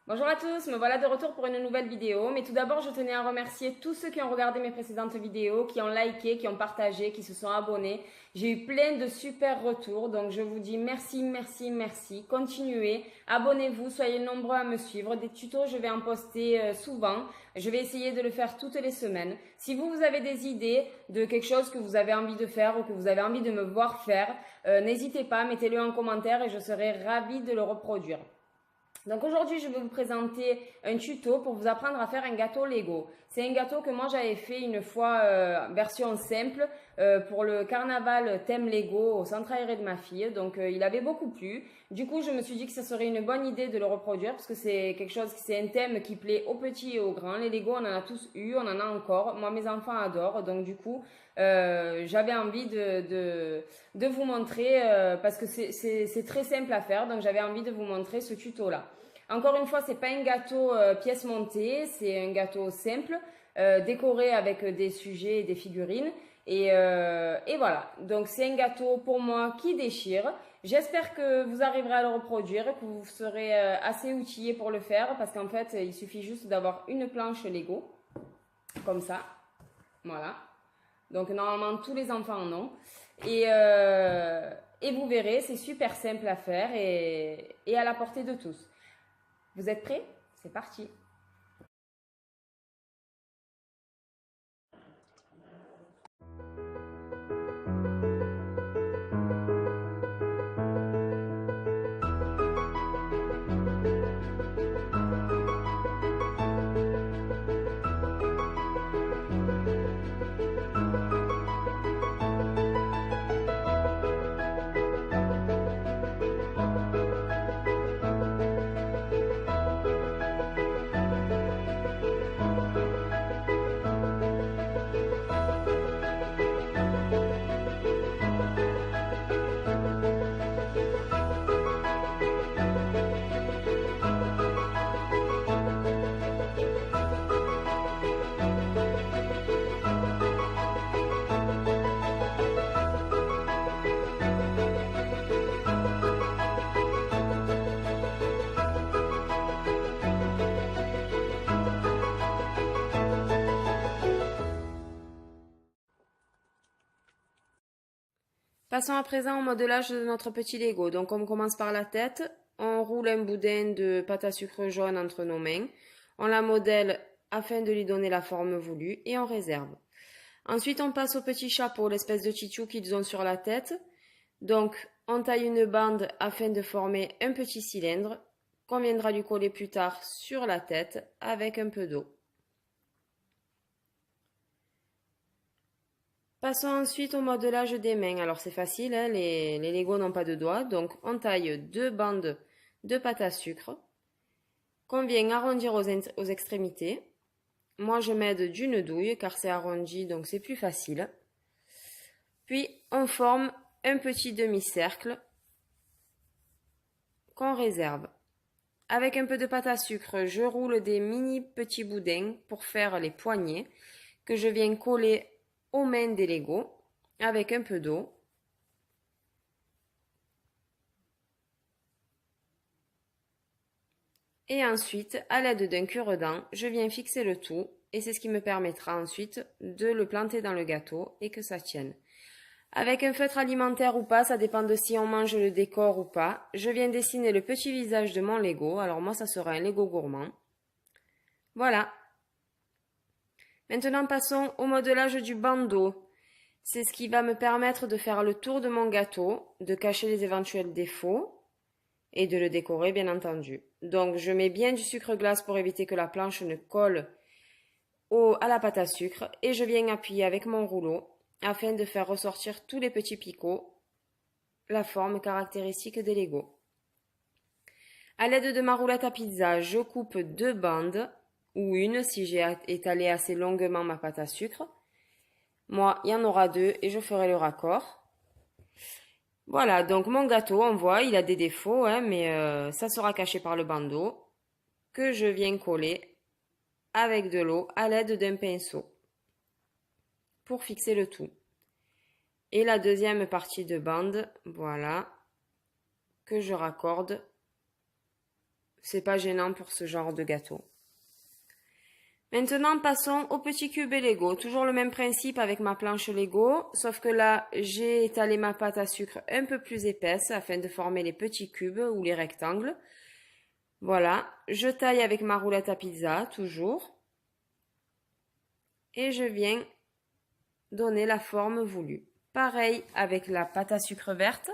Bonjour à tous, me voilà de retour pour une nouvelle vidéo. Mais tout d'abord, je tenais à remercier tous ceux qui ont regardé mes précédentes vidéos, qui ont liké, qui ont partagé, qui se sont abonnés. J'ai eu plein de super retours, donc je vous dis merci, merci, merci. Continuez, abonnez-vous, soyez nombreux à me suivre. Des tutos, je vais en poster souvent. Je vais essayer de le faire toutes les semaines. Si vous avez des idées de quelque chose que vous avez envie de faire ou que vous avez envie de me voir faire, n'hésitez pas, mettez-le en commentaire et je serai ravie de le reproduire. Donc aujourd'hui, je vais vous présenter un tuto pour vous apprendre à faire un gâteau Lego. C'est un gâteau que moi j'avais fait une fois version simple pour le carnaval thème Lego au centre aéré de ma fille. Donc il avait beaucoup plu. Du coup, je me suis dit que ce serait une bonne idée de le reproduire parce que c'est quelque chose, c'est un thème qui plaît aux petits et aux grands. Les Lego, on en a tous eu, on en a encore. Moi, mes enfants adorent. Donc du coup, j'avais envie de vous montrer parce que c'est très simple à faire. Donc j'avais envie de vous montrer ce tuto-là. Encore une fois, c'est pas un gâteau pièce montée, c'est un gâteau simple, décoré avec des sujets et des figurines. Et voilà, donc c'est un gâteau pour moi qui déchire. J'espère que vous arriverez à le reproduire, que vous serez assez outillés pour le faire, parce qu'en fait, il suffit juste d'avoir une planche Lego, comme ça, voilà. Donc normalement, tous les enfants en ont. Et vous verrez, c'est super simple à faire et à la portée de tous. Vous êtes prêts? C'est parti! Passons à présent au modelage de notre petit Lego. Donc on commence par la tête, on roule un boudin de pâte à sucre jaune entre nos mains, on la modèle afin de lui donner la forme voulue et on réserve. Ensuite on passe au petit chapeau, l'espèce de tchitchou qu'ils ont sur la tête. Donc on taille une bande afin de former un petit cylindre qu'on viendra lui coller plus tard sur la tête avec un peu d'eau. Passons ensuite au modelage des mains. Alors c'est facile, hein, les Lego n'ont pas de doigts, donc on taille deux bandes de pâte à sucre qu'on vient arrondir aux extrémités. Moi je m'aide d'une douille car c'est arrondi donc c'est plus facile. Puis on forme un petit demi-cercle qu'on réserve. Avec un peu de pâte à sucre, je roule des mini petits boudins pour faire les poignets que je viens coller aux mains des Lego avec un peu d'eau. Et ensuite, à l'aide d'un cure-dent, je viens fixer le tout et c'est ce qui me permettra ensuite de le planter dans le gâteau et que ça tienne. Avec un feutre alimentaire ou pas, ça dépend de si on mange le décor ou pas, je viens dessiner le petit visage de mon Lego. Alors moi, ça sera un Lego gourmand. Voilà. Maintenant, passons au modelage du bandeau. C'est ce qui va me permettre de faire le tour de mon gâteau, de cacher les éventuels défauts et de le décorer bien entendu. Donc je mets bien du sucre glace pour éviter que la planche ne colle à la pâte à sucre et je viens appuyer avec mon rouleau afin de faire ressortir tous les petits picots, la forme caractéristique des Lego. À l'aide de ma roulette à pizza, je coupe deux bandes ou une si j'ai étalé assez longuement ma pâte à sucre. Moi, il y en aura deux et je ferai le raccord. Voilà, donc mon gâteau, on voit, il a des défauts, hein, mais ça sera caché par le bandeau que je viens coller avec de l'eau à l'aide d'un pinceau pour fixer le tout. Et la deuxième partie de bande, voilà, que je raccorde c'est pas gênant pour ce genre de gâteau. Maintenant, passons aux petits cubes et Lego. Toujours le même principe avec ma planche Lego, sauf que là, j'ai étalé ma pâte à sucre un peu plus épaisse afin de former les petits cubes ou les rectangles. Voilà, je taille avec ma roulette à pizza, toujours. Et je viens donner la forme voulue. Pareil avec la pâte à sucre verte.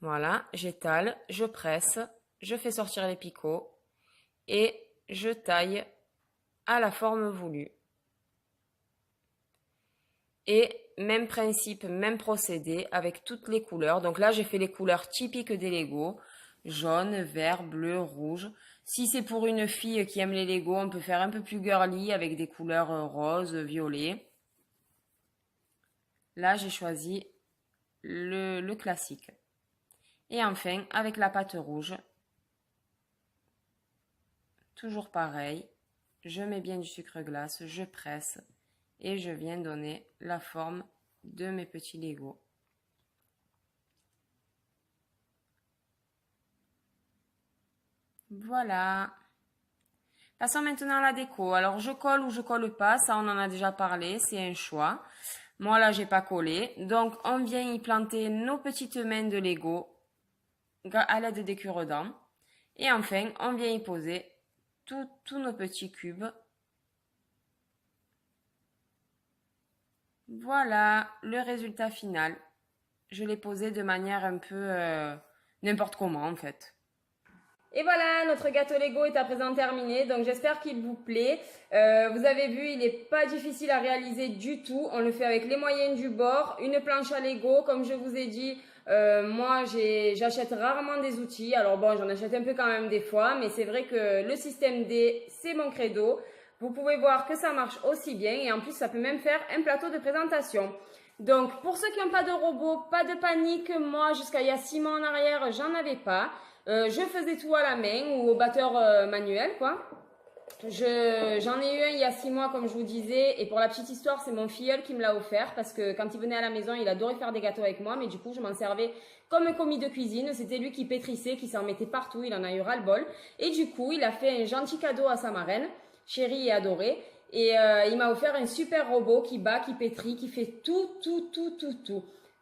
Voilà, j'étale, je presse, je fais sortir les picots et je taille à la forme voulue. Et même principe, même procédé avec toutes les couleurs. Donc là, j'ai fait les couleurs typiques des Lego. Jaune, vert, bleu, rouge. Si c'est pour une fille qui aime les Lego, on peut faire un peu plus girly avec des couleurs rose, violet. Là, j'ai choisi le classique. Et enfin, avec la pâte rouge, toujours pareil, je mets bien du sucre glace, je presse et je viens donner la forme de mes petits Lego. Voilà. Passons maintenant à la déco. Alors, je colle ou je colle pas, ça on en a déjà parlé, c'est un choix. Moi là, j'ai pas collé. Donc, on vient y planter nos petites mains de Lego à l'aide des cure-dents. Et enfin, on vient y poser tous nos petits cubes. Voilà le résultat final. Je l'ai posé de manière un peu n'importe comment en fait. Et voilà, notre gâteau Lego est à présent terminé, donc j'espère qu'il vous plaît. Vous avez vu, il n'est pas difficile à réaliser du tout. On le fait avec les moyens du bord, une planche à Lego, comme je vous ai dit. Moi, j'achète rarement des outils. Alors bon, j'en achète un peu quand même des fois, mais c'est vrai que le système D, c'est mon credo. Vous pouvez voir que ça marche aussi bien et en plus, ça peut même faire un plateau de présentation. Donc, pour ceux qui n'ont pas de robot, pas de panique. Moi, jusqu'à il y a 6 mois en arrière, j'en avais pas. Je faisais tout à la main ou au batteur manuel, quoi. J'en ai eu un il y a 6 mois, comme je vous disais, et pour la petite histoire, c'est mon filleul qui me l'a offert parce que quand il venait à la maison, il adorait faire des gâteaux avec moi, mais du coup, je m'en servais comme un commis de cuisine. C'était lui qui pétrissait, qui s'en mettait partout, il en a eu ras-le-bol. Et du coup, il a fait un gentil cadeau à sa marraine, chérie et adorée. Et il m'a offert un super robot qui bat, qui pétrit, qui fait tout.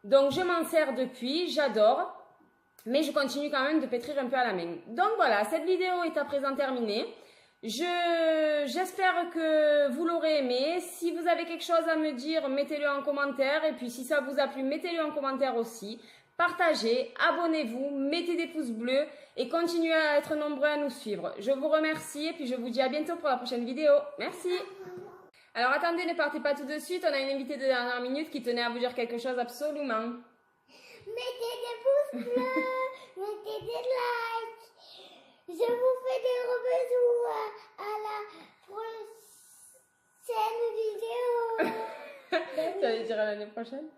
Donc, je m'en sers depuis, j'adore. Mais je continue quand même de pétrir un peu à la main. Donc voilà, cette vidéo est à présent terminée. J'espère que vous l'aurez aimé. Si vous avez quelque chose à me dire, mettez-le en commentaire. Et puis si ça vous a plu, mettez-le en commentaire aussi. Partagez, abonnez-vous, mettez des pouces bleus et continuez à être nombreux à nous suivre. Je vous remercie et puis je vous dis à bientôt pour la prochaine vidéo. Merci. Alors attendez, ne partez pas tout de suite. On a une invitée de dernière minute qui tenait à vous dire quelque chose absolument. Mettez des pouces bleus, mettez des likes. Je vous fais des gros bisous à la prochaine vidéo. Ça veut dire à l'année prochaine?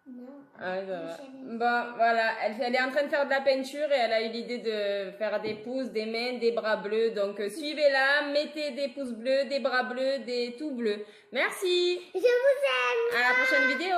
Non. Ah, ça va. Bon, voilà, elle est en train de faire de la peinture et elle a eu l'idée de faire des pouces, des mains, des bras bleus. Donc suivez-la, mettez des pouces bleus, des bras bleus, des tout bleus. Merci. Je vous aime. À la prochaine vidéo.